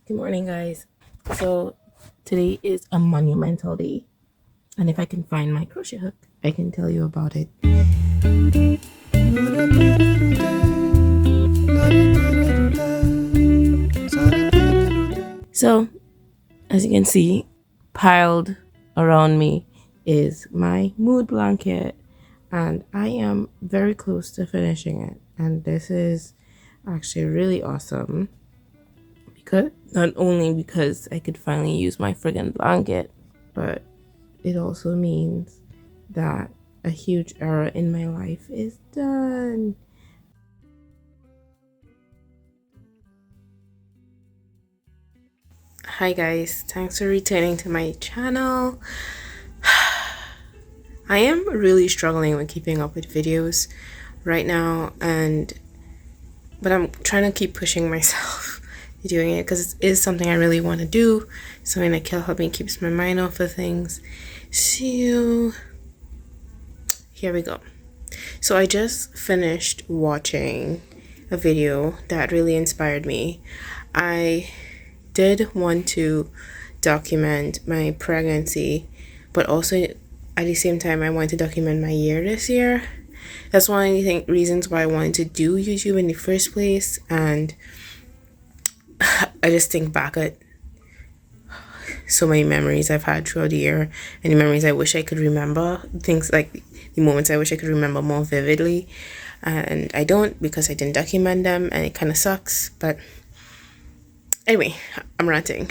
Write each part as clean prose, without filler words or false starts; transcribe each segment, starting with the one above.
Good morning, guys. So today is a monumental day, and if I can find my crochet hook, I can tell you about it. So, as you can see, piled around me is my mood blanket, and I am very close to finishing it. And this is actually really awesome because not only because I could finally use my friggin' blanket, but it also means that a huge era in my life is done. Hi guys, thanks for returning to my channel. I am really struggling with keeping up with videos right now, but I'm trying to keep pushing myself doing it because it is something I really want to do, something that can help me keeps my mind off of things. So here we go. So I just finished watching a video that really inspired me. I did want to document my pregnancy, but also at the same time I want to document my year this year. That's one of the reasons why I wanted to do YouTube in the first place. And I just think back at so many memories I've had throughout the year, and the memories I wish I could remember, things like the moments I wish I could remember more vividly, and I don't because I didn't document them, and it kind of sucks. But anyway, I'm ranting.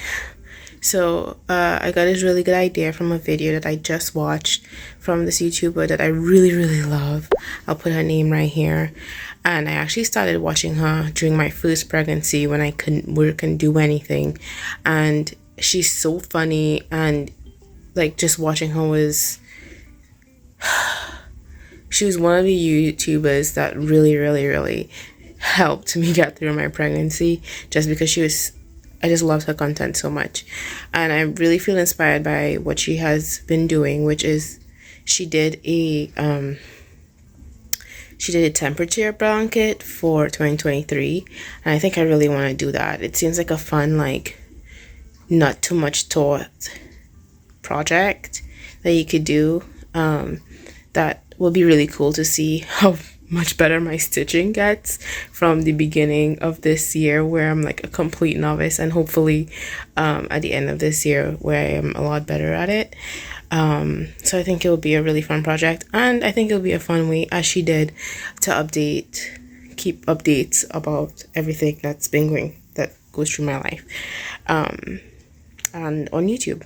So I got this really good idea from a video that I just watched from this YouTuber that I really love. I'll put her name right here. And I actually started watching her during my first pregnancy when I couldn't work and do anything. And she's so funny, and like just watching her was she was one of the YouTubers that really helped me get through my pregnancy, just because I just loved her content so much. And I really feel inspired by what she has been doing, which is she did a temperature blanket for 2023, and I think I really want to do that. It seems like a fun, like, not too much thought project that you could do. That will be really cool to see how much better my stitching gets from the beginning of this year, where I'm like a complete novice, and hopefully at the end of this year where I am a lot better at it. So I think it will be a really fun project, and I think it'll be a fun way, as she did, to keep updates about everything that goes through my life, and on YouTube.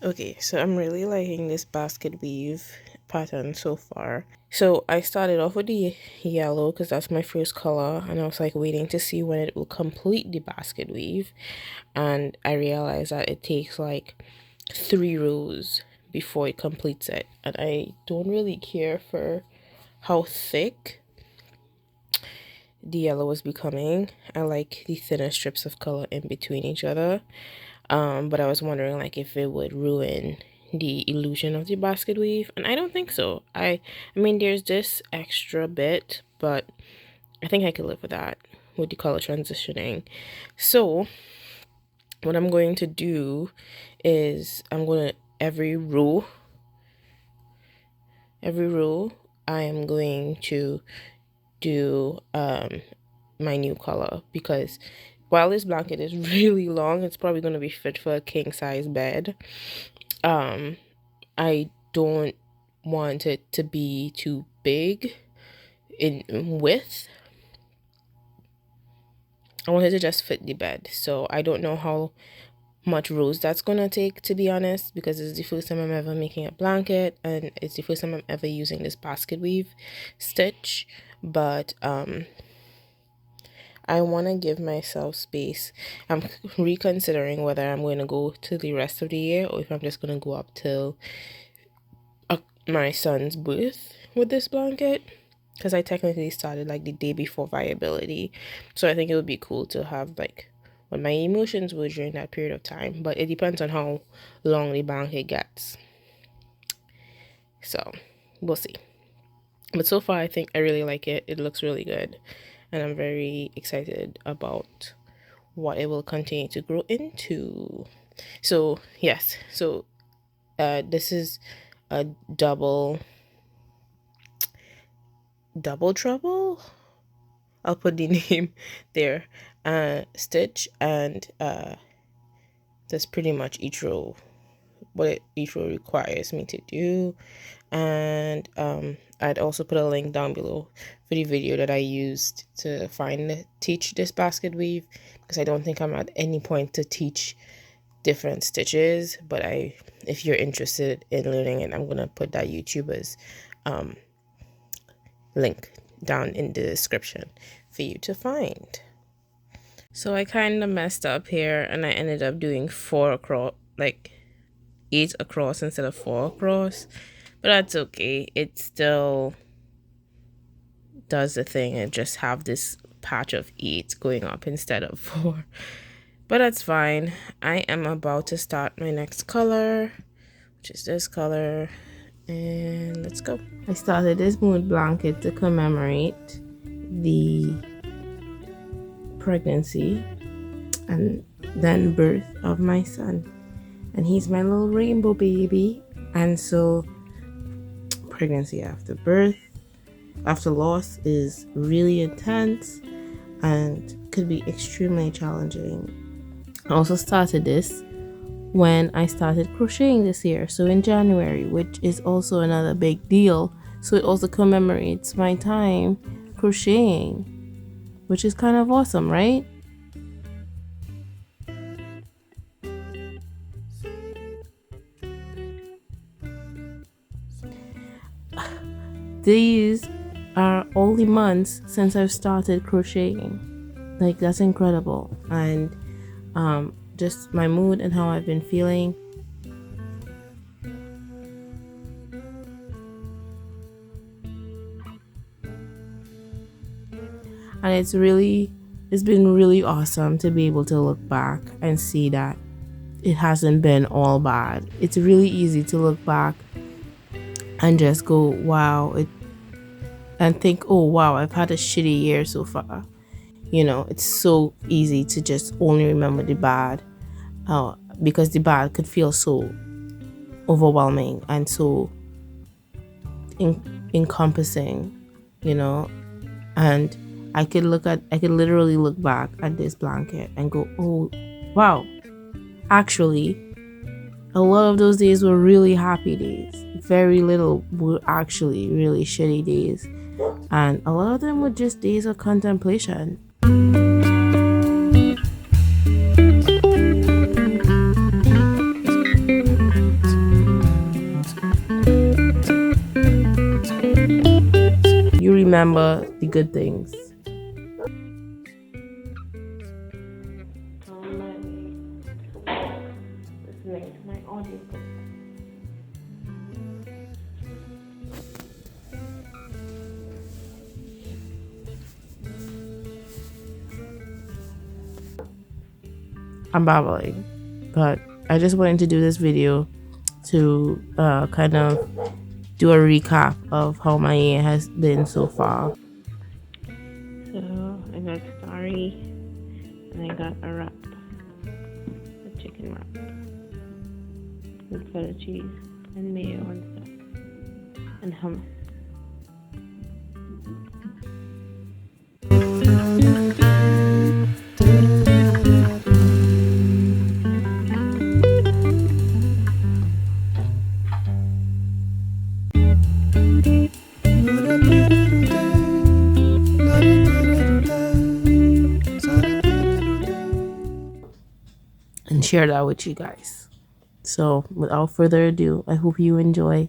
Okay, so I'm really liking this basket weave pattern so far. So I started off with the yellow because that's my first color, and I was like waiting to see when it will complete the basket weave, and I realized that it takes like 3 rows before it completes it, and I don't really care for how thick the yellow is becoming. I like the thinner strips of color in between each other. But I was wondering like if it would ruin the illusion of the basket weave, and I don't think so. I mean, there's this extra bit, but I think I could live with that with the color transitioning. So what I'm going to do is every row I am going to do my new color, because while this blanket is really long, it's probably going to be fit for a king size bed. I don't want it to be too big in width. I want it to just fit the bed. So I don't know how much rows that's gonna take, to be honest, because it's the first time I'm ever making a blanket, and it's the first time I'm ever using this basket weave stitch. But I want to give myself space. I'm reconsidering whether I'm going to go to the rest of the year, or if I'm just going to go up till my son's birth with this blanket, because I technically started like the day before viability. So I think it would be cool to have like what my emotions were during that period of time, but it depends on how long the blanket gets. So we'll see. But so far I think I really like it. It looks really good, and I'm very excited about what it will continue to grow into. So yes, so this is a double trouble. I'll put the name there. Stitch, and that's pretty much each row, what each row requires me to do. And I'd also put a link down below for the video that I used to teach this basket weave, because I don't think I'm at any point to teach different stitches, but if you're interested in learning it, I'm gonna put that YouTuber's link down in the description for you to find. So I kind of messed up here, and I ended up doing 4 across, like 8 across instead of 4 across, but that's okay. It still does the thing and just have this patch of 8 going up instead of 4, but that's fine. I am about to start my next color, which is this color, and let's go. I started this mood blanket to commemorate the pregnancy and then birth of my son, and he's my little rainbow baby. And so pregnancy after birth, after loss, is really intense and could be extremely challenging. I also started this when I started crocheting this year, so in January, which is also another big deal. So it also commemorates my time crocheting, which is kind of awesome, right? These are all the months since I've started crocheting. Like, that's incredible. And just my mood and how I've been feeling. And it's been really awesome to be able to look back and see that it hasn't been all bad. It's really easy to look back and just go, wow, and think, oh wow, I've had a shitty year so far. You know, it's so easy to just only remember the bad, because the bad could feel so overwhelming and so encompassing, you know. And I could literally look back at this blanket and go, oh wow, actually a lot of those days were really happy days. Very little were actually really shitty days, and a lot of them were just days of contemplation. You remember the good things. Listening to my audiobook. I'm babbling, but I just wanted to do this video to kind of do a recap of how my year has been so far. So I got starry, and I got a wrap, a chicken wrap with feta cheese and mayo and stuff, and hummus. And share that with you guys. So without further ado, I hope you enjoy.